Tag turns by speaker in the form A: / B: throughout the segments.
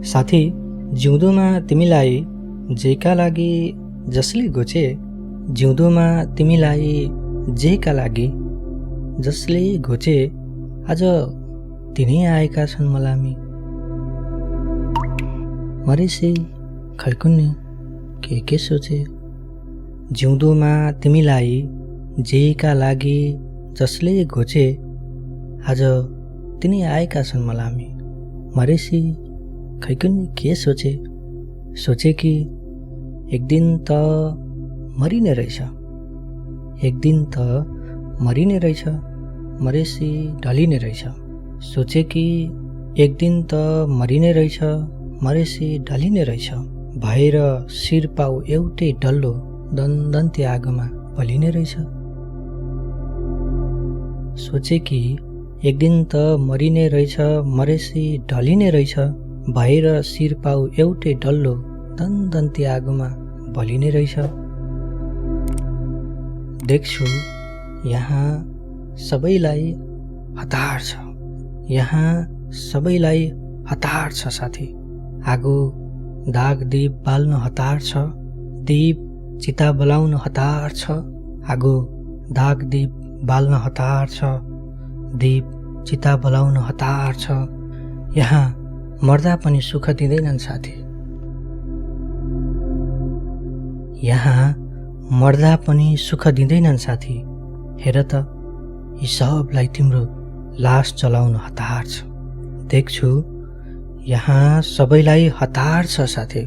A: साथी, जिउँदोमा तिमीलाई जेका लागि जसले घोचे, जिउँदोमा तिमीलाई जेका लागि जसले घोचे, आज तिनै आएका छन् मलामी। मरेसी खैकुन्ने के सोचे, जिउँदोमा तिमीलाई जेका लागि जसले घोचे, आज तिनै आएका छन् मलामी। मरेसी खैकुन्ने के सोचे, सोचे कि एक दिन त मरिने रहेछ, एक दिन त मरिने रहेछ, मरेसी ढलिने रहेछ। सोचे कि एक दिन त मरिने रहेछ, मरेसी ढलिने रहेछ। भएर शिर पाउ एउटै डल्लो दन्दन्ते आगोमा बलिने रहेछ। सोचे कि एक दिन त मरिने रहेछ, मरेसी ढलिने रहेछ। भएर शिर पाउ एउटै डल्लो दन्दन्ते आगोमा बलिने रहेछ। देख्छु यहाँ सबैलाई हतार छ, यहाँ सबैलाई हतार छ साथी। आगो दाग दीप बाल्न हतार छ, दीप चिता बलाउन हतार छ। आगो दाग दीप बाल्न हतार छ, दीप चिता बलाउन हतार छ। यहाँ मर्दा पनि सुख दिँदैनन् साथी, यहाँ मर्दा पनि सुख दिँदैनन् साथी। हेर त यी सबलाई तिम्रो लास जलाउन हतार छ। देख्छु यहाँ सबैलाई हतार छ साथी।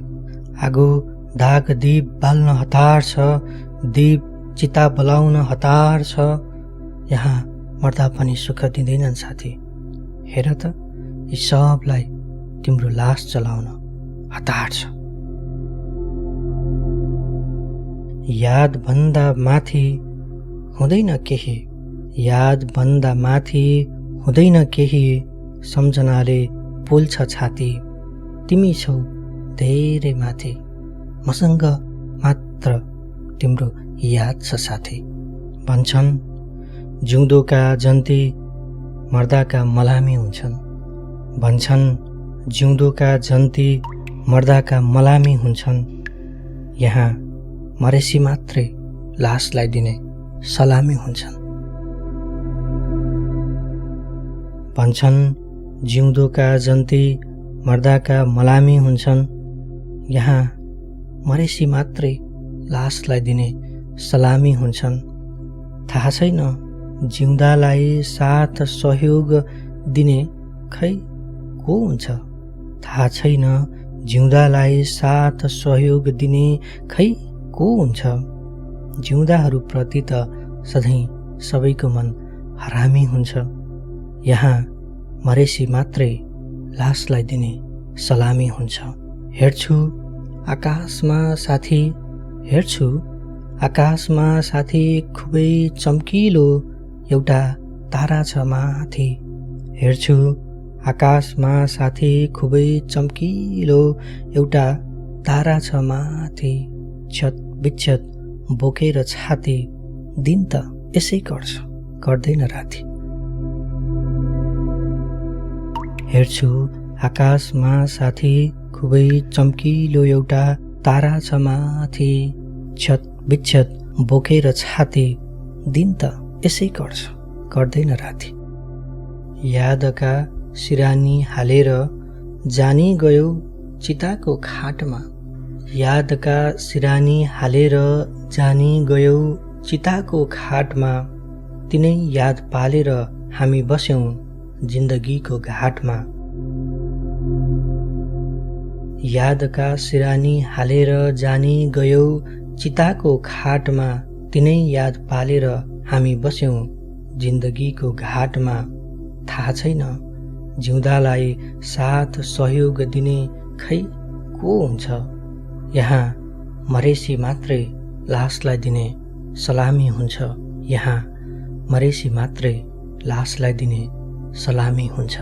A: आगो दाग दीप बाल्न हतार छ, दीप चिता बलाउन हतार छ। यहाँ मर्दा पनि सुख दिँदैनन् साथी। हेर त यी सबलाई तिम्रो लास जलाउन हतार छ। याद भन्दा माथि हुँदैन केही, याद भन्दा माथि हुँदैन केही। सम्झनाले पोल्छ छाती, तिमी छौ धेरै माथि। मसँग मात्र तिम्रो याद छ साथी। भन्छन् जिउँदोका जन्ती मर्दाका मलामी हुन्छन्, भन्छन् जिउँदोका जन्ती मर्दाका मलामी हुन्छन्। यहाँ मरेसी मात्रै लासलाई दिने सलामी हुन्छन्। भन्छन् जिउँदोका जन्ती मर्दाका मलामी हुन्छन्। यहाँ मरेसी मात्रै लासलाई दिने सलामी हुन्छन्। थाहा छैन जिउँदालाई साथ सहयोग दिने खै को हुन्छ, थाहा छैन जिउँदालाई साथ सहयोग दिने खै को हुन्छ। जिउँदाहरूप्रति त सधैँ सबैको मन हरामी हुन्छ। यहाँ मरेसी मात्रै लासलाई दिने सलामी हुन्छ। हेर्छु आकाशमा साथी, हेर्छु आकाशमा साथी, खुबै चम्किलो एउटा तारा छ माथि। हेर्छु आकाशमा साथी, खुबै चम्किलो एउटा तारा छ माथि। छत बिच्छत बोकेर छाती, दिन त यसै गर्छ गर्दैन राति। हेर्छु आकाशमा साथी, खुबै चम्किलो एउटा तारा छ माथि। छत बिच्छत बोकेर छाती, दिन त यसै गर्छ गर्दैन राति। यादका सिरानी हालेर जानी गयो चिताको खाटमा, यादका सिरानी हालेर जानी गयो चिताको खाटमा। तिनै याद पालेर हामी बस्यौं जिन्दगीको घाटमा। यादका सिरानी हालेर जानी गयो चिताको खाटमा। तिनै याद पालेर हामी बस्यौं जिन्दगीको घाटमा। थाहा छैन जिउँदालाई साथ सहयोग दिने खै को हुन्छ। यहाँ मरेसी मात्रै लासलाई दिने सलामी हुन्छ। यहाँ मरेसी मात्रै लासलाई दिने सलामी हुन्छ।